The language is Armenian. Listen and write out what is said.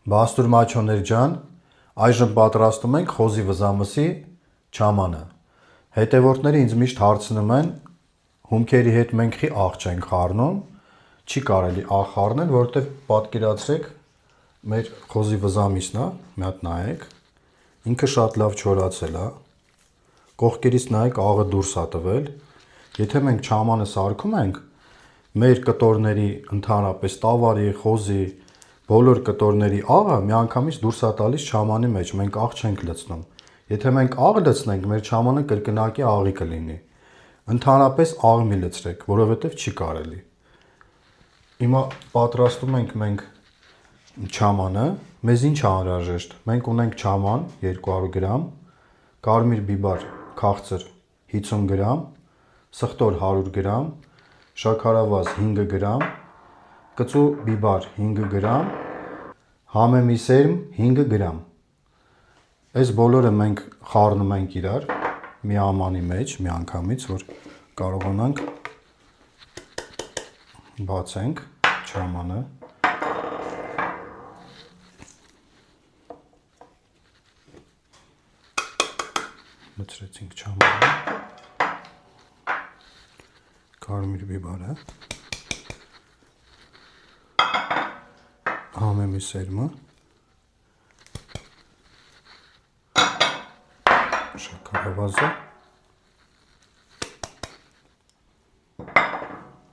Բաստուր մաչոներ ջան, այժմ պատրաստում ենք խոզի վզամսի չամանը։ Հետևորդները ինձ միշտ հարցնում են, հումքերի հետ մենք խի աղ չենք խառնում, չի կարելի աղ խառնել, որովհետև պատկերացրեք մեր խոզի վզամիսն է, մի հատ նայեք, ինքը շատ լավ չորացել է, կողքերից նայեք աղը դուրս է տվել, եթե մենք չամանը սարքում ենք, մեր կտորների ընդհանրապես տավարի, խոզի, բոլոր կտորների աղը միանգամից դուրս է տալիս չամանի մեջ, մենք աղ չենք լցնում։ Եթե մենք աղ լցնենք, մեր չամանը կրկնակի աղի կլինի։ Ընդհանրապես աղ մի լցրեք, որովհետև չի կարելի։ Հիմա պատրաստում ենք մենք չամանը, մեզ ինչ է անհրաժեշտ։ Մենք ունենք չաման 200 գրամ, կարմիր բիբար քաղցր 50 գրամ, սխտոր 100 գրամ, շաքարավազ 5 գրամ, կծու բիբար 5 գրամ, համեմի սերմ 5 գրամ։ Այս բոլորը մենք խառնում ենք իրար մի ամանի մեջ, մի անգամից, որ կարողանանք բացենք չամանը։ Լցրեցինք չամանը, կարմիր բիբարը, համեմի սերմը, շաքարավազը,